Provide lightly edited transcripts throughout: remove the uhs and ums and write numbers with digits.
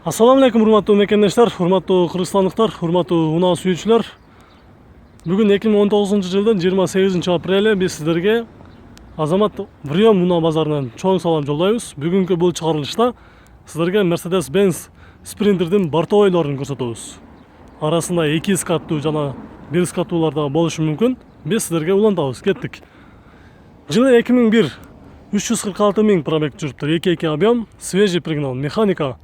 Assalamu alaikum hurmatly mekendештер, hurmatly кыргызстандыктар, hurmatly унаа сүйүүчүлөр. Бүгүн 2019 жылдын 28 апрели биз сиздерге Азамат Прием унаа базарынан чоң салам жолдойбуз. Бүгүнкү бул чыгарылышта сиздерге Mercedes-Benz Sprinter'дин бортовойлорун көрсөтөбүз. Арасында 2 каттуу жана 1 каттуулар да болушу мүмкүн. Биз сиздерге улантабыз. Кеттик. Жылы 2001 346 000 пробег жүрүптүр. 2.2 объем, свежий пригнал, механика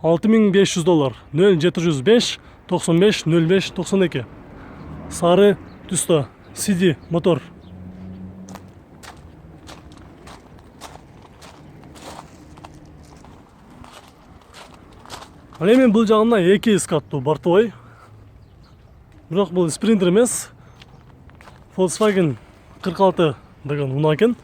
$6500, 0705 95 05 92. Сары түстө CD мотор. Ал эми бул жагында 2 каттуу бортовой. Бирок бул спринтер эмес. Volkswagen 46 деген унаа экен.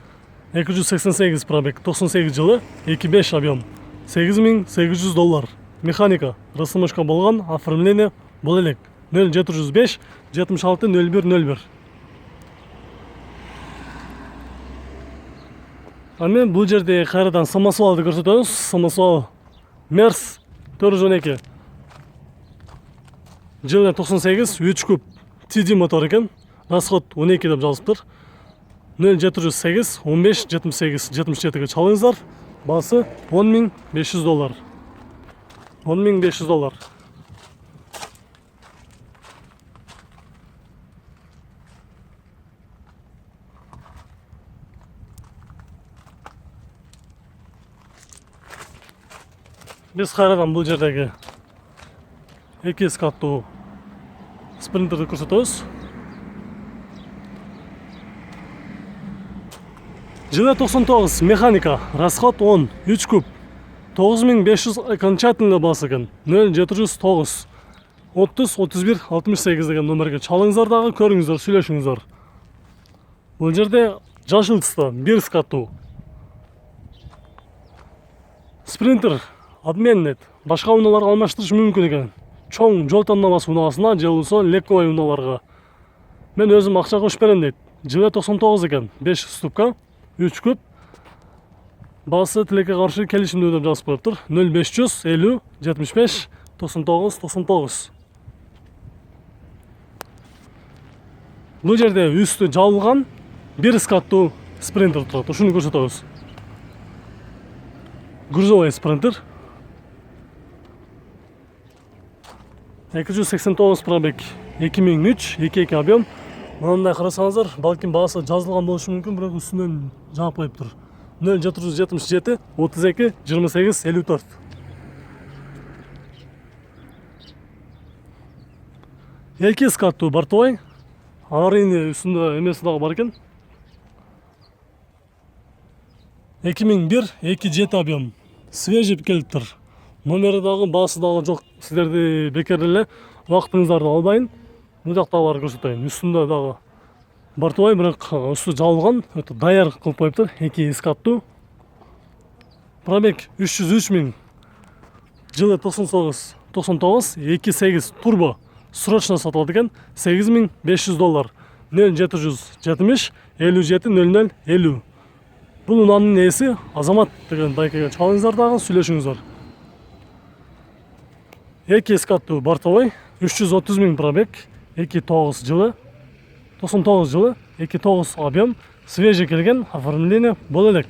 288 пробег, 98 жылы, 2.5 объем, $8800. Механика, расстановка болгон, оформление бул элек. 0705 76 01 01. Аны бул жерде кайрадан самосвалды көрсөтөбүз. Самосвал Мерс 412. Жылы 98, 3 куб TD мотор экен. Расход 12 деп жазылыптыр. 0708 15 78 77-ге чалыңыздар. Басы $10.500. $10.500. Биз кайрадан бул жердеги 2 каттуу спринтерди көрсөтөбүз. Жылы 99, механика, расход 10, 3 куб, 9500 окончательно басы экен. 0709 30 31 68 деген номерге чалыңыздар дагы, көрүңүздөр, сүйлөшүңүздөр. Бул жерде жашыл түстө 1 каттуу спринтер обменнет, башка унааларга алмаштырыш мүмкүн экен. Чоң жол тандамасы унаасына же болбосо лекковый унааларга. Мен өзүм акча кошуп берем дейт. Жылы 99 экен, 5 ступка, 3 куб. Басы тилекке каршы келишимдүү деп жазып коюптур. 0500 50 75 99 99. Бул жерде үстү жабылган 1 каттуу спринтер турат. Ушуну көрсөтөбүз. Грузовой спринтер. 289 пробег, 2003, 2.2 объем. Мындай карасаңыздар, балким баасы жазылган болушу мүмкүн, бирок үстүнөн жаап коюптур. 0777 32 28 54. Эки каттуу бортовой. Аварийный үстүндө эмеси дагы бар экен. 2001 2.7 объем. Свежий келиптир. Номери дагы, баасы дагы жок. Сиздерди бекер эле убактыңыздарды албайын. Бул жакта бар көрсөтөйүн. Үстүндө дагы бортовой, бирок үстү жабылган, өтө даяр кылып коюптур. 2 каттуу. Пробег 303 000. Жылы 99, 2.8 турбо срочно сатылат экен. $8500. 0770 57 00 50. Бул унаанын ээси Азамат деген байкеге чалыңыздар дагы, сүйлөшүңүздөр. 2 каттуу бортовой, 330 000 пробег, 2.9 жылы, 99 жылы, 2.9 объем, свежий келген, оформление бул элек.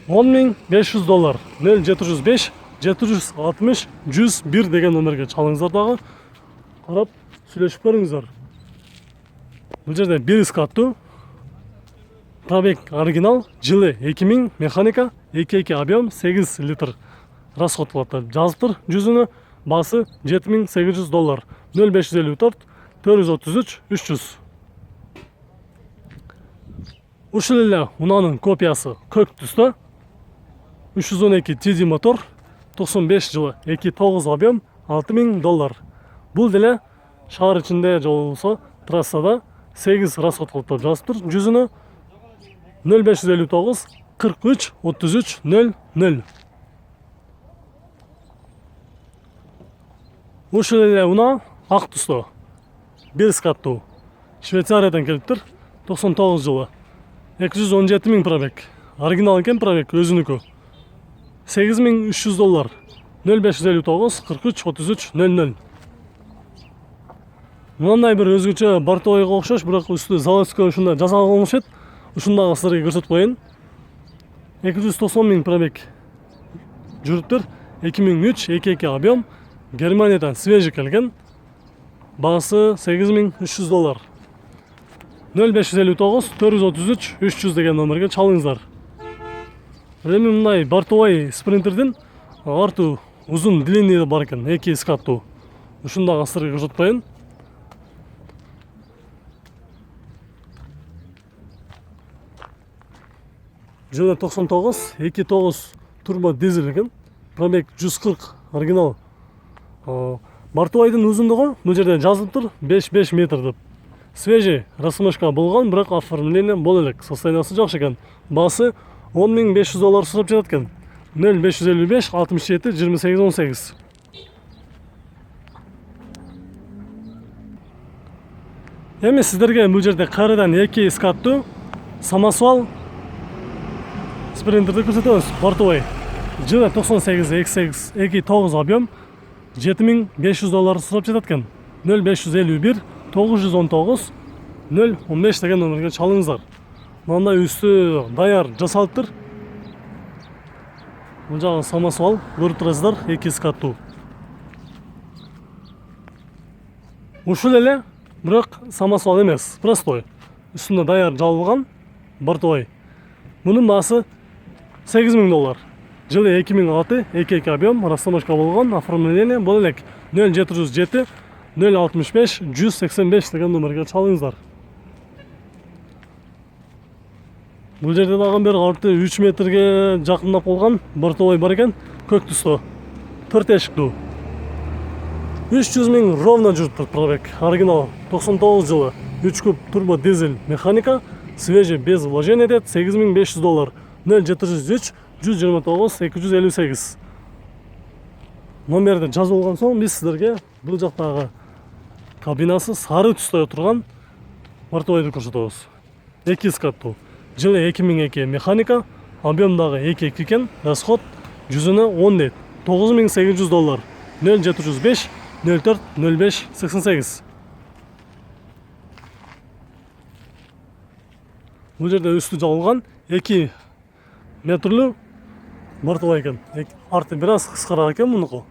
$10.500. 0705 760 101 деген номерге чалыңыздар дагы, карап сүйлөшүп көрүңүздөр. Бул жерде 1 каттуу пробег оригинал, жылы 2000, механика, 2.2 объем, 8 литр расход кылат. Жазыптыр жүзүнө, басы $7800. 0554 433 300. Ушул эле унаанын копиясы көк түстө. 312 TD мотор, 95 жылы, 2.9 объем, $6000. Бул деле шаар ичинде же болбосо трассада 8 расход кылып деп жазыптыр. Жүзүнө 0559 43 33 00. Ушул эле унаа ак түстө 1 каттуу Швейцариядан келиптир. 99 жылы, 217 000 пробег. Оригинал экен пробег, өзүнүкү. $8300. 0559 43 33 00. Мындай бир өзгөчө бортовойго окшош, бирок үстү заводской ушундай жасалган ет. Ушундагы силерге көрсөтүп коеюн. 290 миң пробег жүрүптүр. 2003 22 объем. Германиядан свежий келген. Баасы $8300. 0559 433 300 деген номерге чалыңыздар. Эми мындай бортовой спринтердин арту узун длинный бар экен, 2 скаттуу. Ушундагы силерге көрсөтүп коеюн. Жылы 99, 2.9 турбо дизель экен. Пробег 140 оригинал. Бортовойдун узундугу бул жерде жазылыптыр 5 метр деп. Свежий расмашка болгон, бирок оформление боло элек. Состояниясы жакшы экен. Баасы $10.500 сурап жатат экен. 0555 67 28 18. Эми сиздерге бул жерде кайрадан 2 скаттуу самосвал спринтерди көрсөтөбүз. Бортовой. Жылы 98 2.9 объем $7500 сурап жатат экен. 0551 919 015 деген номерге чалыңыздар. Мындай үстү даяр жасалыптыр. Бул жагы самосвал көрүп турасыздар, 2 скаттуу. Ушул эле, бирок самосвал эмес, простой. Үстүндө даяр жабылган бортовой. Мунун баасы $8000. Жылы 2006 22 объем, расстановка болгон, оформление боло элек. 0707 065 185 деген номерге чалыңыздар. Бул жерде дагы бир арты 3 метрге жакындап калган бортовой бар экен, көк түстө. 4 эшиктүү. 300 миң ровно жүрүптүр пробег. Оригинал 99 жылы 3 куб турбо дизель механика, свежий без вложения дет, $8500. 0703 129 258. Номерди жазып алган соң биз сиздерге бул жактагы кабинасы сары түстө турган бортовойду көрсөтөбүз. 2 скаттуу. Жылы 2002 механика, объемдагы 2 экен, расход жүзүнө 10 дейт. $9800. 0705 04 05 88. Бул жерде үстү жабылган 2 метрлүү бортовой экен. Арты бир аз кыскараак экен мунуку.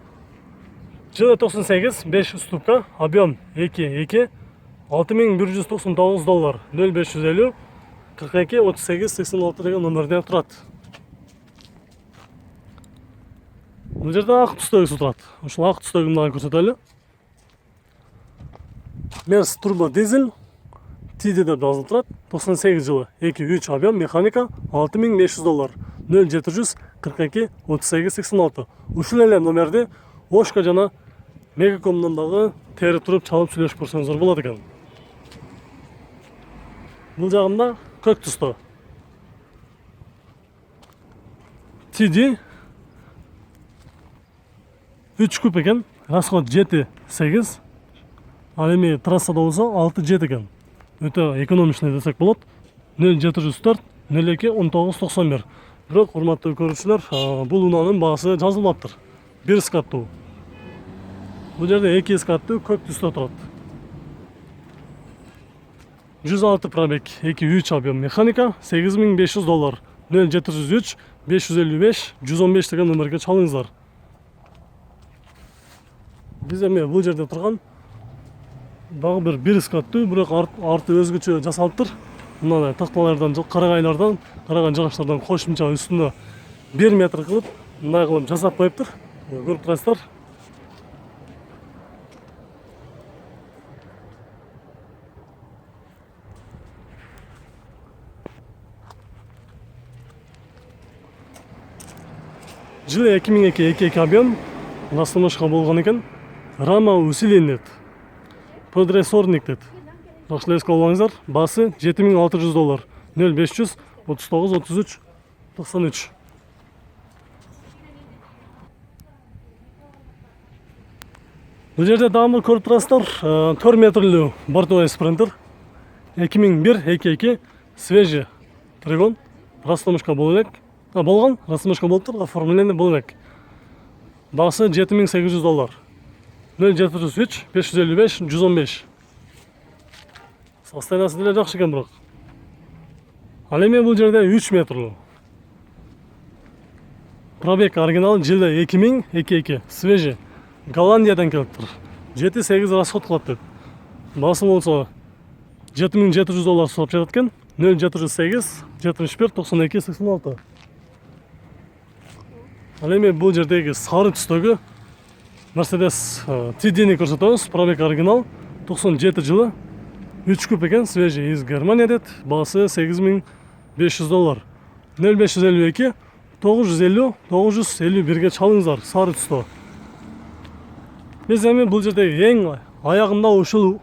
Жылы 98 5 ступка, объем 2 $6199. 0550 42 38 86 деген номерден турат. Бул жерде ак түстөгүсү турат. Ушул ак түстөгүн дагы көрсөтөлү. Мерс турбо дизель TD деп жазылып турат. 98 жылы 2-3 объем механика, $6500. 0700 42 38 86. Ушул эле номерди Ошко жана Мегакомдон дагы терип туруп чалып сүйлөшүп көрсөңүздөр болот экен. Бул жагында көк түстө. TD 3 куб экен, расход 7-8. Ал эми трассада болсо 6-7 экен. Өтө экономичный десек болот. 0704 02 19 91. Бирок урматтуу көрүүчүлөр, бул унаанын баасы жазылбаптыр. 1 скаттуу. Бул жерде 2 скаттуу көк түстө турат. 106 пробег, 2-3 объем механика, $8500. 0703 555 115 деген номерге чалыңыздар. Биз эми бул жерде турган дагы бир скаттуу, бирок арты өзгөчө жасалыптыр. Мындай такталардан, карагайлардан, караган жыгачтардан кошумча үстүнө 1 метр кылып, мындай кылып жасап коюптур. Көрүп турасыздар. Жылы 2002 22 объем, расстановка болгон экен. Рама усилен. Подрессорник дет. Жакшы эске албаңыздар. Баасы $7600. 0500 39 33 93. Бул жерде дагы көрүп турасыздар, 4 метрлүү бортовой спринтер. 2001 22 свежий тригон. Расстановка болгон, расстановка болуптур, оформление боло элек. Басы $7800. 0703 555 115. Состояниясы деле жакшы экен бирок. Ал эми бул жерде 3 метрлуу. Пробег оригинал жылы 2022. Свежий. Голландиядан келиптир. 7-8 расход кылат дейт. Басы болсо $7700 сурап жатат экен. 0708 71 92 86. Ал эми бул жердеги сары түстөгү Mercedes TD-ни көрсөтөбүз. Пробег оригинал 97 жылы. 3 куб экен, свежий из Германия дейт. Басы $8500. 0552 950 951ге чалыңыздар, сары түстө. Биз эми бул жердеги эң аягында ушул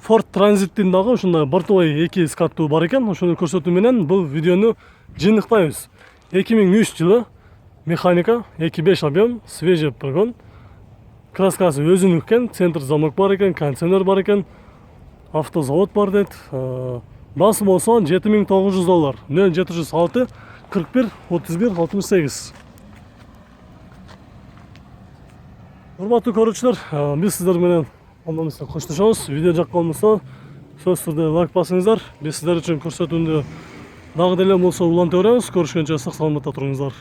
Ford Tranzit'ин дагы ушундай бортовой 2 скаттуу бар экен. Ошону көрсөтүү менен бул видеону жыйынтыктайбыз. 2003 жылы механика, 2.5 объем, свежий прогон. Краскасы өзүнүк экен, центр замок бар экен, кондиционер бар экен, автозавод бар дейт. Басы болсо $7900. 0706 41 31 68. Урматтуу көрүүчүлөр, биз сиздер менен ондон коштошобуз. Видео жаккан болсо сөзсүз түрдө лайк басыңыздар. Биз сиздер үчүн көрсөтүүнү дагы деле болсо уланта беребиз. Көрүшкөнчө сак саламатта туруңуздар.